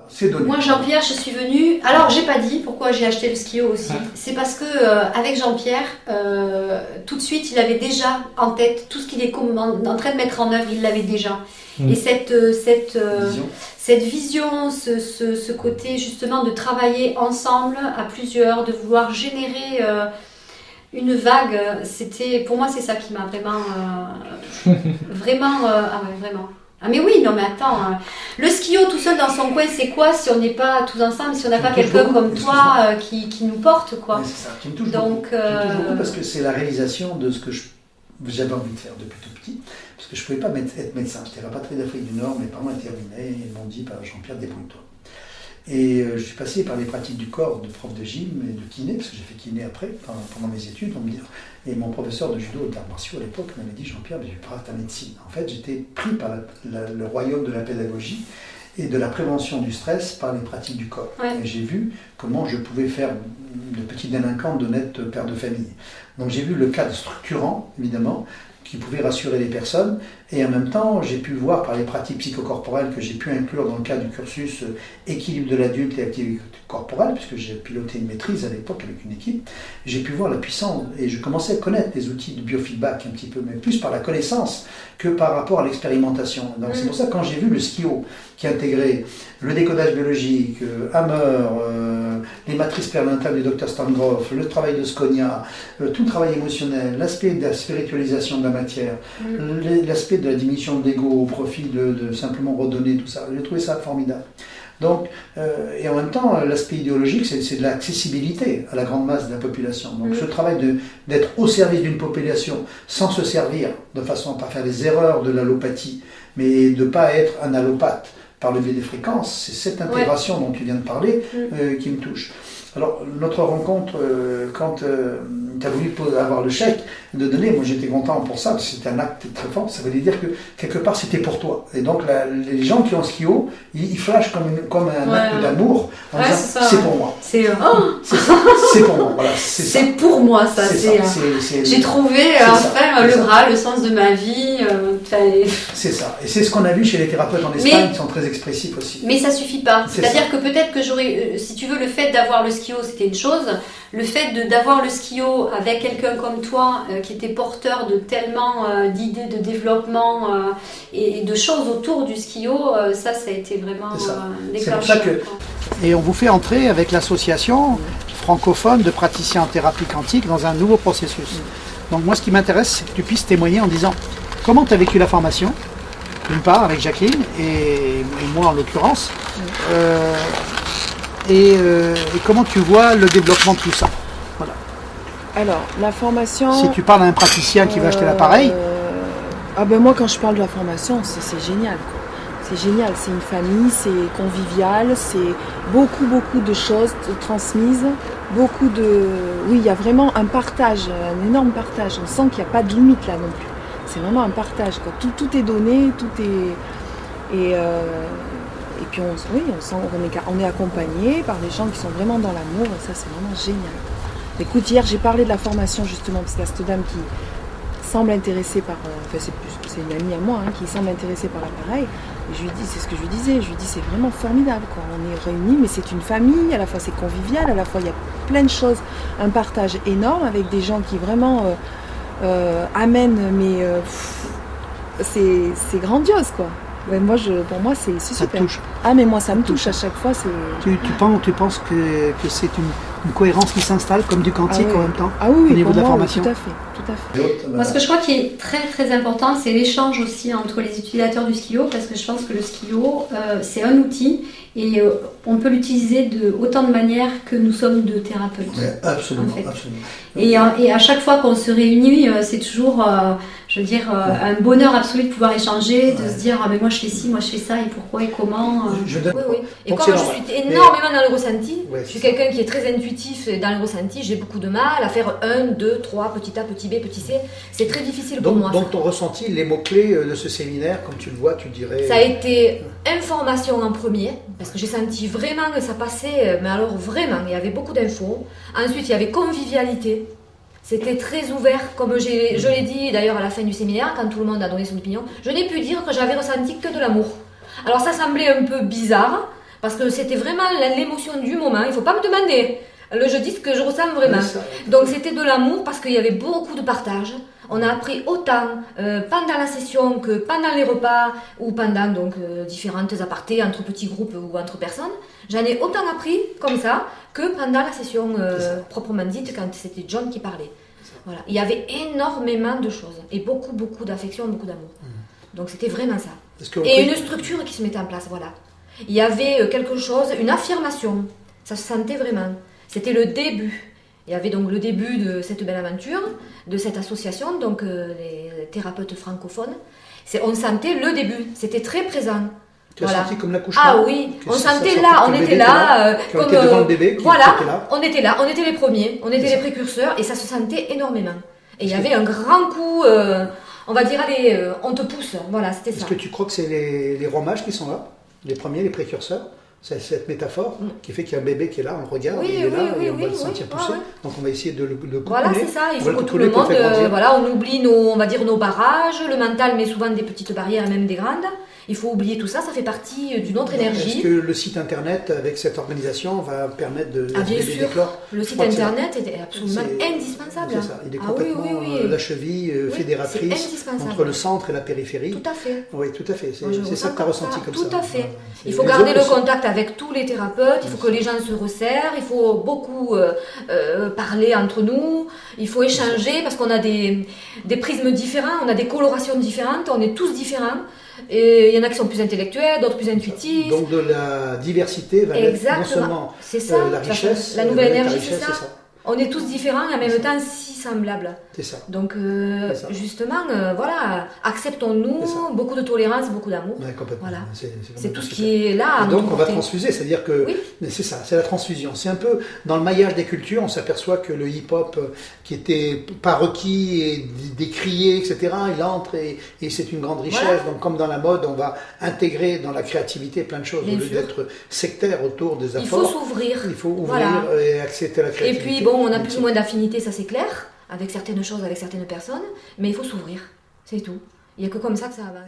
c'est donné. Moi, Jean-Pierre, je suis venue. Alors, j'ai pas dit pourquoi j'ai acheté le Skio aussi. C'est parce que avec Jean-Pierre, tout de suite, il avait déjà en tête tout ce qu'il est en train de mettre en œuvre. Il l'avait déjà. Et cette vision, ce côté justement de travailler ensemble à plusieurs, de vouloir générer une vague. C'était, pour moi, c'est ça qui m'a vraiment, vraiment. Ah mais oui, non mais attends, le Skio tout seul dans son coin, c'est quoi si on n'est pas tous ensemble, si on n'a pas quelqu'un comme toi qui nous porte, quoi. Ouais, c'est ça, qui me touche beaucoup. Qui me touche beaucoup parce que c'est la réalisation de ce que j'avais envie de faire depuis tout petit, parce que je ne pouvais pas être médecin. J'étais rapatrié d'Afrique du Nord, mes parents étaient ruinés, ils m'ont dit, Jean-Pierre, débrouille-toi. Et je suis passé par les pratiques du corps de prof de gym et de kiné, parce que j'ai fait kiné après, pendant mes études, et mon professeur de judo et d'arts martiaux à l'époque m'avait dit, Jean-Pierre, je vais pas ta médecine. En fait, j'étais pris par le royaume de la pédagogie et de la prévention du stress par les pratiques du corps. Ouais. Et j'ai vu comment je pouvais faire de petits délinquants d'honnêtes pères de famille. Donc j'ai vu le cadre structurant, évidemment, qui pouvait rassurer les personnes, et en même temps, j'ai pu voir par les pratiques psychocorporelles que j'ai pu inclure dans le cadre du cursus équilibre de l'adulte et activité corporelle, puisque j'ai piloté une maîtrise à l'époque avec une équipe, j'ai pu voir la puissance, et je commençais à connaître les outils de biofeedback un petit peu, mais plus par la connaissance que par rapport à l'expérimentation. Donc c'est pour ça que quand j'ai vu le Skio, qui intégrait le décodage biologique, Hammer, les matrices perinatal du Dr Stan Grof, le travail de Sconia, tout le travail émotionnel, l'aspect de la spiritualisation de la matière, l'aspect de la diminution de l'ego au profit de simplement redonner tout ça. J'ai trouvé ça formidable. Donc, et en même temps, l'aspect idéologique, c'est de l'accessibilité à la grande masse de la population. Donc ce travail d'être au service d'une population sans se servir, de façon à ne pas faire les erreurs de l'allopathie, mais de ne pas être un allopathe par le biais des fréquences, c'est cette intégration dont tu viens de parler qui me touche. Alors, notre rencontre, quand tu as voulu avoir le chèque de donner, moi j'étais content pour ça, parce que c'était un acte très fort, ça voulait dire que quelque part c'était pour toi. Et donc les gens qui ont Skio, ils flashent comme un acte d'amour, en disant c'est pour moi. C'est pour moi, voilà. C'est pour moi, ça. J'ai trouvé enfin le Graal, le sens de ma vie. C'est ça. Et c'est ce qu'on a vu chez les thérapeutes en Espagne, qui sont très expressifs aussi. Mais ça suffit pas. C'est-à-dire que peut-être que j'aurais, si tu veux, le fait d'avoir le Skio, c'était une chose. Le fait d'avoir le Skio avec quelqu'un comme toi, qui était porteur de tellement d'idées de développement et de choses autour du Skio, ça a été vraiment déclencheur. C'est pour ça que... Et on vous fait entrer avec l'association francophone de praticiens en thérapie quantique dans un nouveau processus. Donc moi, ce qui m'intéresse, c'est que tu puisses témoigner en disant comment tu as vécu la formation, d'une part avec Jacqueline et moi en l'occurrence, et comment tu vois le développement de tout ça. Voilà. Alors, la formation... Si tu parles à un praticien qui va acheter l'appareil... moi, quand je parle de la formation, c'est génial, quoi. C'est génial, c'est une famille, c'est convivial, c'est beaucoup de choses transmises, beaucoup de... Oui, il y a vraiment un partage, un énorme partage. On sent qu'il n'y a pas de limite là non plus. C'est vraiment un partage, quoi. Tout est donné, tout est... Et puis on sent on est accompagné par des gens qui sont vraiment dans l'amour, et ça c'est vraiment génial. Écoute, hier j'ai parlé de la formation justement, parce qu'il y a cette dame qui semble intéressée par... c'est une amie à moi, qui semble intéressée par l'appareil. Et je lui dis, c'est ce que je lui disais, c'est vraiment formidable, quoi. On est réunis, mais c'est une famille, à la fois c'est convivial, à la fois il y a plein de choses, un partage énorme avec des gens qui vraiment amènent, mais c'est grandiose, quoi. Mais pour moi c'est super. Ça te touche. Ah mais moi ça me touche à chaque fois. Tu penses que c'est une cohérence qui s'installe comme du quantique en même temps au niveau de la formation. Tout à fait. Moi ce que je crois qui est très très important, c'est l'échange aussi entre les utilisateurs du Skio, parce que je pense que le Skio c'est un outil et on peut l'utiliser de autant de manières que nous sommes de thérapeutes. Ouais, absolument, en fait. Absolument. Et à chaque fois qu'on se réunit, c'est toujours je veux dire, un bonheur absolu de pouvoir échanger, de se dire ah mais moi je fais ci, moi je fais ça, et pourquoi et comment. Oui. Et comme je suis énormément dans le ressenti, je suis quelqu'un qui est très intuitif dans le ressenti, j'ai beaucoup de mal à faire 1, 2, 3, petit A, petit B, petit C. C'est très difficile pour moi. Donc ton ressenti, les mots-clés de ce séminaire, comme tu le vois, tu dirais... Ça a été information en premier, parce que j'ai senti vraiment que ça passait, mais alors vraiment, il y avait beaucoup d'infos. Ensuite, il y avait convivialité. C'était très ouvert, comme je l'ai dit d'ailleurs à la fin du séminaire, quand tout le monde a donné son opinion. Je n'ai pu dire que j'avais ressenti que de l'amour. Alors ça semblait un peu bizarre, Parce que c'était vraiment l'émotion du moment. Il ne faut pas me demander. Je dis ce que je ressens vraiment. Donc c'était de l'amour parce qu'il y avait beaucoup de partage. On a appris autant pendant la session que pendant les repas ou pendant donc différentes apartés entre petits groupes ou entre personnes. J'en ai autant appris comme ça que pendant la session proprement dite quand c'était John qui parlait. Voilà. Il y avait énormément de choses et beaucoup d'affection, beaucoup d'amour. Donc c'était vraiment ça. Et une structure qui se mettait en place, voilà. Il y avait quelque chose, une affirmation. Ça se sentait vraiment. C'était le début. Il y avait donc le début de cette belle aventure, de cette association, donc les thérapeutes francophones. On sentait le début, c'était très présent. Tu as senti comme l'accouchement? Ah oui, on sentait là, on était là. Comme devant le bébé, voilà, on était là, on était les premiers, on était les précurseurs et ça se sentait énormément. Et il y avait un grand coup, on va dire, allez, on te pousse, voilà, c'était ça. Est-ce que tu crois que c'est les rois mages qui sont là? Les premiers, les précurseurs? C'est cette métaphore qui fait qu'il y a un bébé qui est là, on le regarde, il est là et on va le sentir pousser. Donc on va essayer de le couper. Voilà, c'est ça, il faut que tout le monde, voilà, on oublie on va dire nos barrages, le mental met souvent des petites barrières et même des grandes. Il faut oublier tout ça, ça fait partie d'une autre énergie. Est-ce que le site internet avec cette organisation va permettre de bien sûr, le site internet est absolument indispensable. C'est ça, il est complètement la cheville fédératrice entre le centre et la périphérie. Tout à fait. Oui, tout à fait, c'est ça que tu as ressenti comme ça. Tout à fait. Il faut garder le contact avec tous les thérapeutes, il faut que les gens se resserrent, il faut beaucoup parler entre nous, il faut échanger parce qu'on a des prismes différents, on a des colorations différentes, on est tous différents. Et il y en a qui sont plus intellectuels, d'autres plus intuitifs. Donc de la diversité va naître non seulement la richesse, la nouvelle énergie, c'est ça. On est tous différents et en même temps si semblables. C'est ça. Donc justement, voilà, acceptons-nous, beaucoup de tolérance, beaucoup d'amour. Ouais, complètement. Voilà. C'est tout ce qui est là. Et donc on va transfuser, c'est-à-dire que c'est ça, c'est la transfusion. C'est un peu dans le maillage des cultures, on s'aperçoit que le hip-hop qui était pas requis et décrié, etc., il entre et c'est une grande richesse. Voilà. Donc comme dans la mode, on va intégrer dans la créativité plein de choses, au lieu d'être sectaire autour des apports. Il faut s'ouvrir. Il faut ouvrir et accepter la créativité. Et puis bon, on a plus ou moins d'affinité, ça c'est clair, avec certaines choses, avec certaines personnes, mais il faut s'ouvrir, c'est tout. Il n'y a que comme ça que ça avance.